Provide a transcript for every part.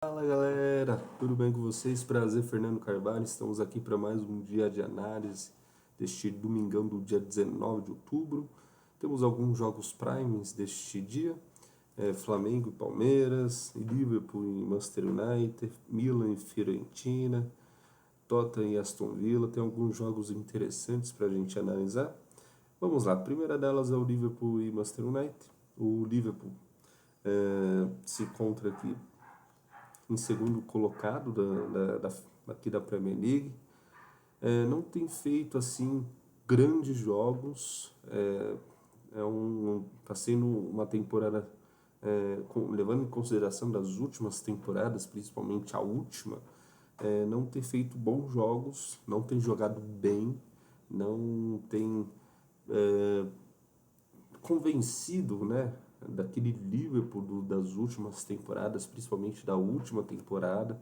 Fala galera, tudo bem com vocês? Prazer, Fernando Carvalho. Estamos aqui para mais um dia de análise deste domingão do dia 19 de outubro. Temos alguns jogos primes deste dia: Flamengo e Palmeiras, Liverpool e Manchester United, Milan e Fiorentina, Tottenham e Aston Villa. Tem alguns jogos interessantes para a gente analisar. Vamos lá, a primeira delas é o Liverpool e Manchester United. O Liverpool se encontra aqui em segundo colocado aqui da Premier League. Não tem feito assim grandes jogos. Tá sendo uma temporada, levando em consideração das últimas temporadas, principalmente a última, não ter feito bons jogos, não tem jogado bem, não tem convencido, né, daquele Liverpool das últimas temporadas, principalmente da última temporada.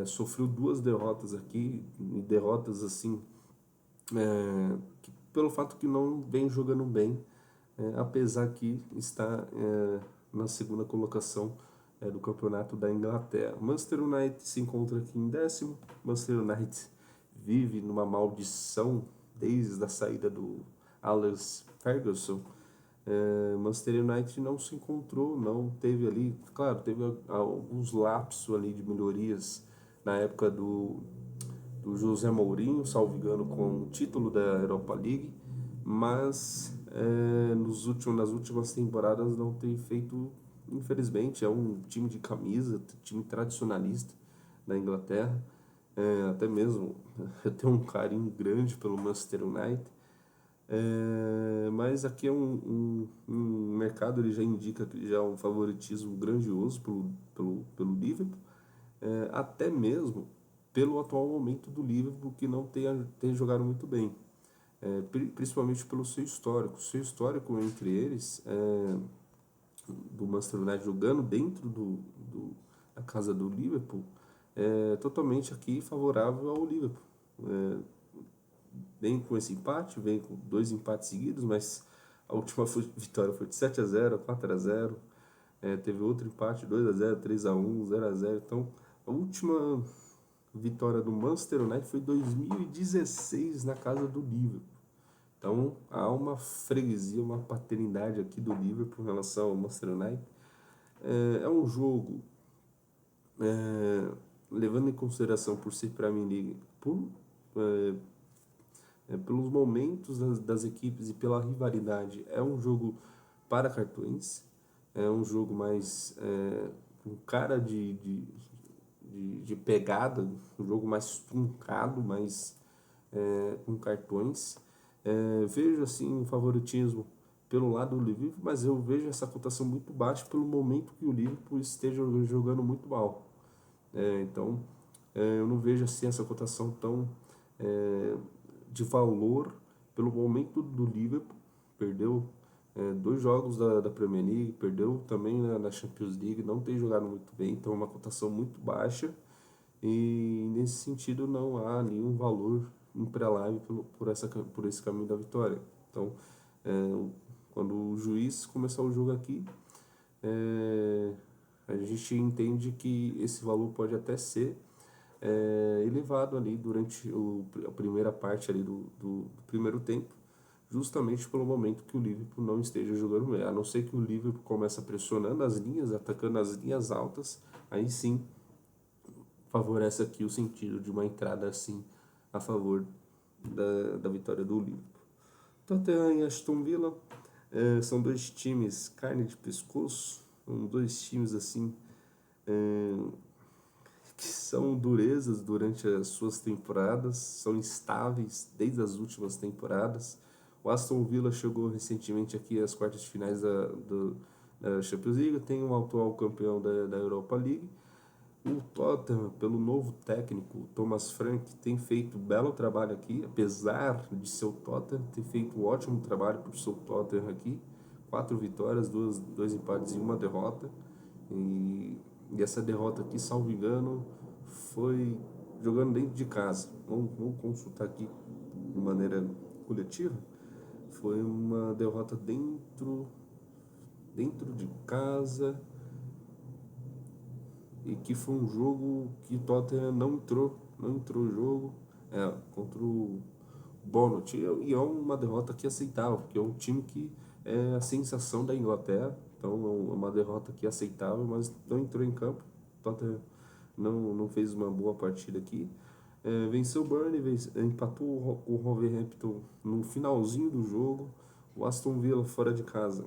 Sofreu duas derrotas aqui, derrotas assim, pelo fato que não vem jogando bem, apesar que está na segunda colocação do campeonato da Inglaterra. Manchester United se encontra aqui em décimo. Manchester United vive numa maldição desde a saída do Alex Ferguson. Manchester United não se encontrou, não teve ali, claro, teve alguns lapsos ali de melhorias na época do José Mourinho, salvo engano, com o título da Europa League, mas nas últimas temporadas não tem feito, infelizmente. É um time de camisa, time tradicionalista da Inglaterra. Até mesmo eu tenho um carinho grande pelo Manchester United. Mas aqui é um mercado, ele já indica que já é um favoritismo grandioso pelo Liverpool, até mesmo pelo atual momento do Liverpool, que não tem jogado muito bem, principalmente pelo seu histórico. O seu histórico entre eles, do Manchester United jogando dentro da casa do Liverpool, é totalmente aqui favorável ao Liverpool. Vem com esse empate, vem com dois empates seguidos, mas a última vitória foi de 7-0, 4-0, teve outro empate, 2-0, 3-1, 0-0. Então, a última vitória do Manchester United foi em 2016 na casa do Liverpool. Então, há uma freguesia, uma paternidade aqui do Liverpool em relação ao Manchester United. É um jogo, levando em consideração por ser Premier League, pelos momentos das equipes e pela rivalidade, é um jogo para cartões, é um jogo mais com cara de pegada, um jogo mais truncado, mais com cartões. Vejo assim um favoritismo pelo lado do Liverpool, mas eu vejo essa cotação muito baixa pelo momento que o Liverpool esteja jogando muito mal. Então, eu não vejo assim essa cotação tão de valor pelo momento do Liverpool. Perdeu dois jogos da Premier League, perdeu também na Champions League, não tem jogado muito bem, então é uma cotação muito baixa, e nesse sentido não há nenhum valor em pré-live por esse caminho da vitória. Então, quando o juiz começar o jogo aqui, a gente entende que esse valor pode até ser elevado ali durante a primeira parte ali do primeiro tempo, justamente pelo momento que o Liverpool não esteja jogando bem. A não ser que o Liverpool comece pressionando as linhas, atacando as linhas altas, aí sim favorece aqui o sentido de uma entrada assim a favor da vitória do Liverpool. Tottenham e Aston Villa são dois times carne de pescoço, são dois times assim que são durezas durante as suas temporadas, são instáveis desde as últimas temporadas. O Aston Villa chegou recentemente aqui às quartas de finais da Champions League, tem um atual campeão da Europa League. O Tottenham, pelo novo técnico Thomas Frank, tem feito um belo trabalho aqui, apesar de seu Tottenham ter feito um ótimo trabalho por seu Tottenham aqui. 4 vitórias, dois empates e uma derrota. E essa derrota aqui, salvo engano, foi jogando dentro de casa. Vamos consultar aqui de maneira coletiva. Foi uma derrota dentro de casa. e que foi um jogo que o Tottenham não entrou no jogo contra o Bournemouth, e é uma derrota que é aceitável, porque é um time que é a sensação da Inglaterra, então é uma derrota que é aceitável, mas não entrou em campo. O Tottenham não fez uma boa partida aqui. Venceu o Burnley, empatou o Wolverhampton no finalzinho do jogo. O Aston Villa fora de casa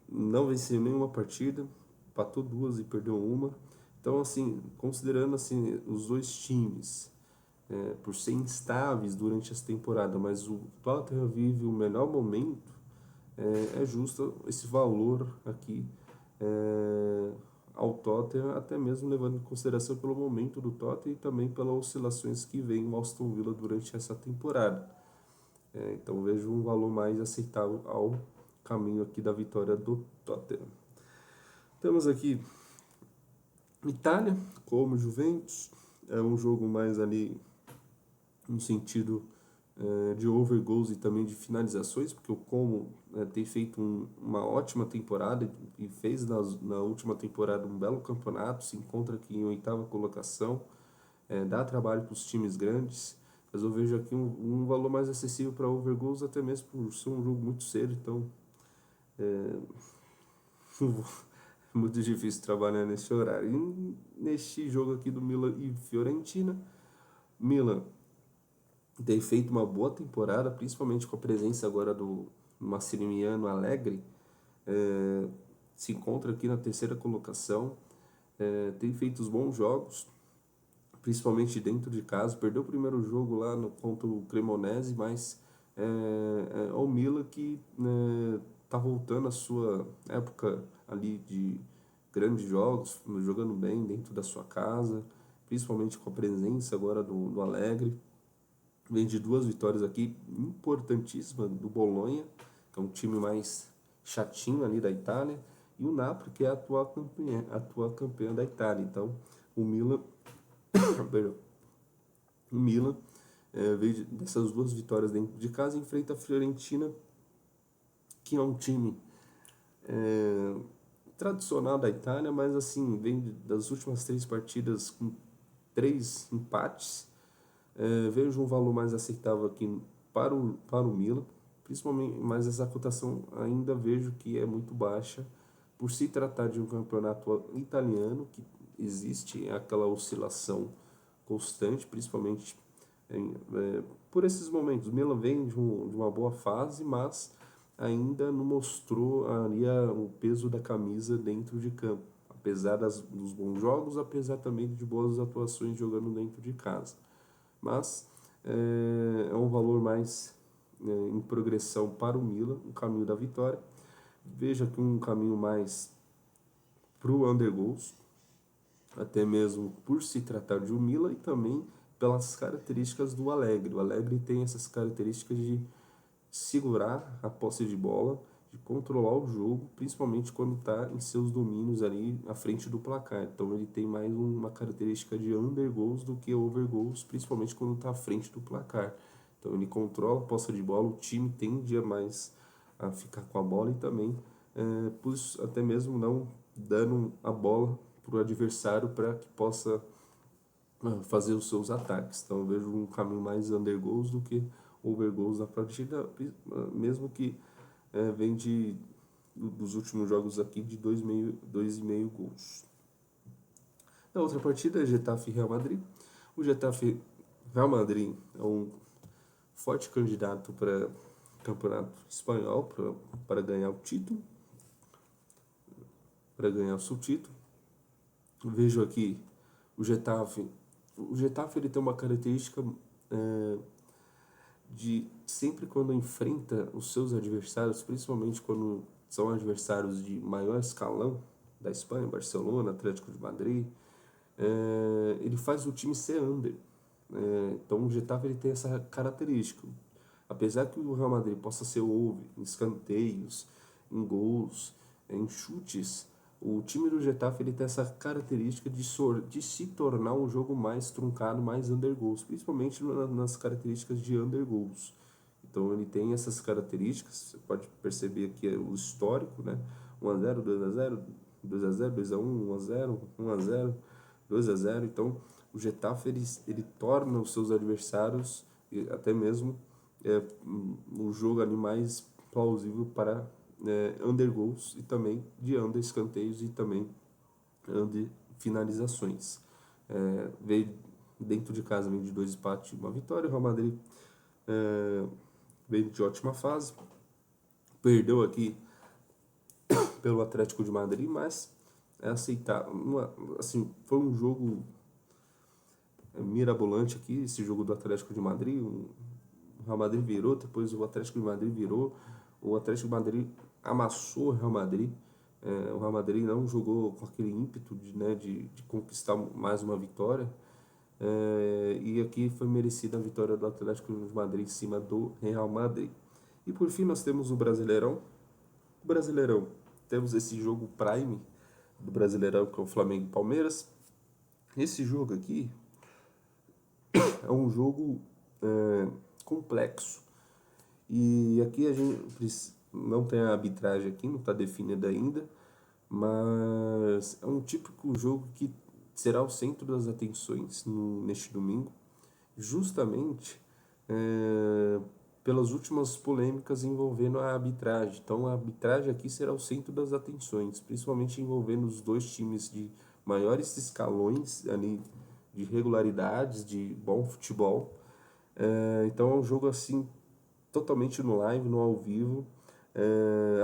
não venceu nenhuma partida, empatou duas e perdeu uma. Então, assim, considerando assim os dois times, por ser instáveis durante essa temporada, mas o Tottenham vive o melhor momento, é justo esse valor aqui ao Tottenham, até mesmo levando em consideração pelo momento do Tottenham e também pelas oscilações que vem o Aston Villa durante essa temporada. Então vejo um valor mais aceitável ao caminho aqui da vitória do Tottenham. Temos aqui Itália, como Juventus, é um jogo mais ali no sentido de over goals e também de finalizações, porque o Como tem feito uma ótima temporada e fez na última temporada um belo campeonato, se encontra aqui em oitava colocação, dá trabalho para os times grandes, mas eu vejo aqui um valor mais acessível para over goals, até mesmo por ser um jogo muito cedo, então é muito difícil trabalhar nesse horário. E neste jogo aqui do Milan e Fiorentina, Milan tem feito uma boa temporada, principalmente com a presença agora do Massimiliano Allegri, se encontra aqui na terceira colocação, tem feito os bons jogos, principalmente dentro de casa, perdeu o primeiro jogo lá contra o Cremonese, mas é o Milan que tá voltando à sua época ali de grandes jogos, jogando bem dentro da sua casa, principalmente com a presença agora do Allegri. Vem de duas vitórias aqui importantíssimas do Bolonha, que é um time mais chatinho ali da Itália, e o Napoli, que é a atual campeã da Itália. Então, o Milan, perdão, o Milan veio dessas duas vitórias dentro de casa, enfrenta a Fiorentina, que é um time tradicional da Itália, mas assim, vem das últimas três partidas com três empates. Vejo um valor mais aceitável aqui para o Milan, principalmente, mas essa cotação ainda vejo que é muito baixa, por se tratar de um campeonato italiano, que existe aquela oscilação constante, principalmente por esses momentos. O Milan vem de uma boa fase, mas ainda não mostrou ali o peso da camisa dentro de campo, apesar dos bons jogos, apesar também de boas atuações jogando dentro de casa. Mas é um valor mais em progressão para o Milan, o caminho da vitória. Veja que um caminho mais para o under goals, até mesmo por se tratar de um Milan e também pelas características do Allegri. O Allegri tem essas características de segurar a posse de bola, de controlar o jogo, principalmente quando está em seus domínios ali à frente do placar. Então ele tem mais uma característica de under goals do que over goals, principalmente quando está à frente do placar. Então ele controla a posse de bola, o time tende a mais a ficar com a bola e também por até mesmo não dando a bola para o adversário para que possa fazer os seus ataques. Então eu vejo um caminho mais under goals do que over goals na partida, mesmo que vem dos últimos jogos aqui de 2,5 gols. Na outra partida, Getafe e Real Madrid. O Getafe Real Madrid é um forte candidato para campeonato espanhol, para ganhar o título, para ganhar o seu título. Vejo aqui o Getafe. O Getafe ele tem uma característica de sempre quando enfrenta os seus adversários, principalmente quando são adversários de maior escalão da Espanha, Barcelona, Atlético de Madrid, ele faz o time ser under. Então o Getafe ele tem essa característica. Apesar que o Real Madrid possa ser over em escanteios, em gols, em chutes, o time do Getafe ele tem essa característica de se tornar um jogo mais truncado, mais under goals, principalmente nas características de under goals. Então ele tem essas características, você pode perceber aqui o histórico, né? 1-0, 2-0, 2-0, 2-1, 1-0, 1-0, 2-0. Então, o Getafe ele torna os seus adversários e até mesmo o jogo ali mais plausível para under goals e também de under escanteios e também under finalizações. Veio dentro de casa, vem de 2 empates e 1 vitória. O Real Madrid veio de ótima fase, perdeu aqui pelo Atlético de Madrid, mas é aceitável. Assim, foi um jogo mirabolante aqui, esse jogo do Atlético de Madrid. O Real Madrid virou, depois o Atlético de Madrid virou, o Atlético de Madrid amassou o Real Madrid. O Real Madrid não jogou com aquele ímpeto de conquistar mais uma vitória. E aqui foi merecida a vitória do Atlético de Madrid em cima do Real Madrid. E por fim nós temos o Brasileirão. O Brasileirão, temos esse jogo prime do Brasileirão, que é o Flamengo e Palmeiras. Esse jogo aqui é um jogo complexo. E aqui a gente não tem a arbitragem aqui, não está definida ainda, mas é um típico jogo que será o centro das atenções neste domingo, justamente pelas últimas polêmicas envolvendo a arbitragem. Então a arbitragem aqui será o centro das atenções, principalmente envolvendo os dois times de maiores escalões ali, de regularidades, de bom futebol. Então é um jogo assim totalmente no live, no ao vivo.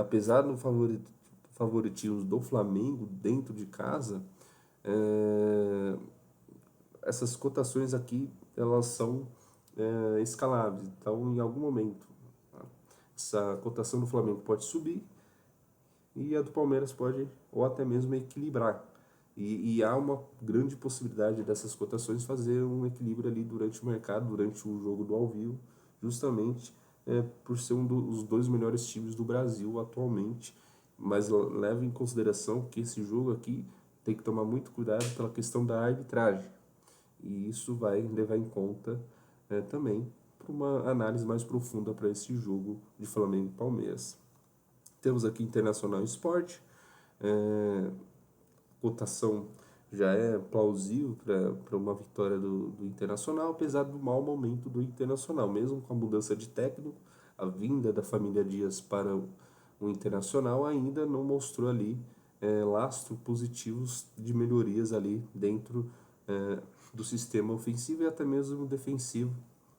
Apesar do favoritismo do Flamengo dentro de casa, essas cotações aqui elas são escaláveis. Então, em algum momento, essa cotação do Flamengo pode subir e a do Palmeiras pode, ou até mesmo equilibrar. E há uma grande possibilidade dessas cotações fazer um equilíbrio ali durante o mercado, durante o jogo do ao vivo, justamente por ser um dos dois melhores times do Brasil atualmente. Mas leve em consideração que esse jogo aqui tem que tomar muito cuidado pela questão da arbitragem. E isso vai levar em conta também para uma análise mais profunda para esse jogo de Flamengo e Palmeiras. Temos aqui Internacional Sport, cotação já é plausível para uma vitória do Internacional, apesar do mau momento do Internacional, mesmo com a mudança de técnico, a vinda da família Dias para o Internacional ainda não mostrou ali lastros positivos de melhorias ali dentro do sistema ofensivo e até mesmo defensivo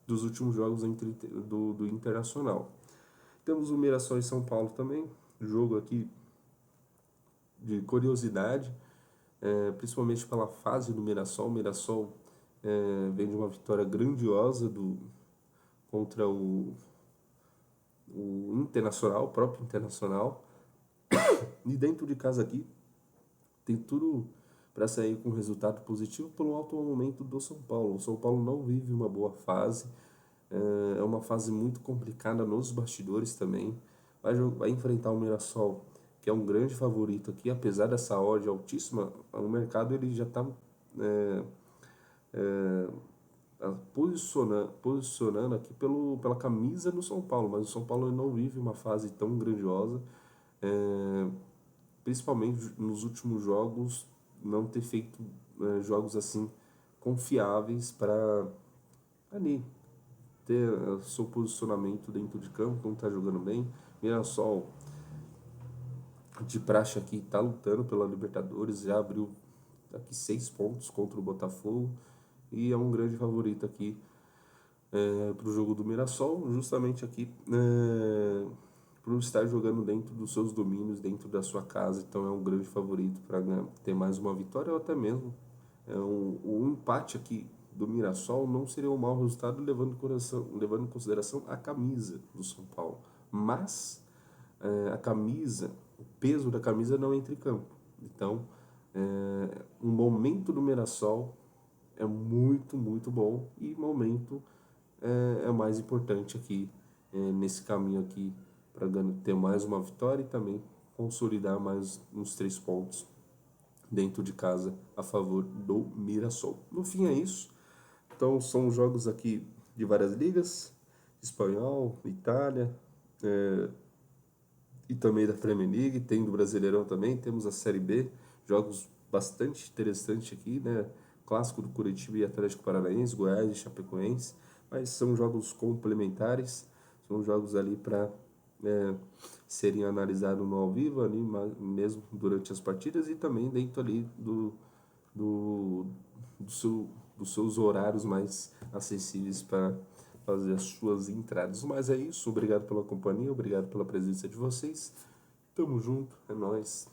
dos últimos jogos do Internacional. Temos o Mirassol e São Paulo também, jogo aqui de curiosidade, principalmente pela fase do Mirassol. O Mirassol vem de uma vitória grandiosa contra o Internacional, o próprio Internacional. E dentro de casa aqui tem tudo para sair com resultado positivo pelo alto momento do São Paulo. O São Paulo não vive uma boa fase, é uma fase muito complicada nos bastidores também. Vai enfrentar o Mirassol, que é um grande favorito aqui, apesar dessa odd altíssima. O mercado ele já está posicionando aqui pela camisa do São Paulo, mas o São Paulo não vive uma fase tão grandiosa, principalmente nos últimos jogos, não ter feito jogos assim confiáveis para ali ter seu posicionamento dentro de campo, não está jogando bem. Mirassol de praxe aqui está lutando pela Libertadores, já abriu aqui 6 pontos contra o Botafogo e é um grande favorito aqui para o jogo do Mirassol, justamente aqui por estar jogando dentro dos seus domínios, dentro da sua casa. Então é um grande favorito para ter mais uma vitória ou até mesmo um empate aqui do Mirassol não seria um mau resultado levando em consideração a camisa do São Paulo. Mas a camisa, o peso da camisa não entra em campo. Então, um momento do Mirassol é muito, muito bom e momento é mais importante aqui nesse caminho aqui para ter mais uma vitória e também consolidar mais uns 3 pontos dentro de casa a favor do Mirassol. No fim é isso. Então são jogos aqui de várias ligas, espanhol, Itália, também da Premier League, tem do Brasileirão também, temos a Série B, jogos bastante interessantes aqui, né? Clássico do Curitiba e Atlético Paranaense, Goiás e Chapecoense, mas são jogos complementares, são jogos ali para serem analisados no ao vivo, ali, mesmo durante as partidas e também dentro ali do, do seu, dos seus horários mais acessíveis para fazer as suas entradas. Mas é isso, obrigado pela companhia, obrigado pela presença de vocês. Tamo junto, é nóis.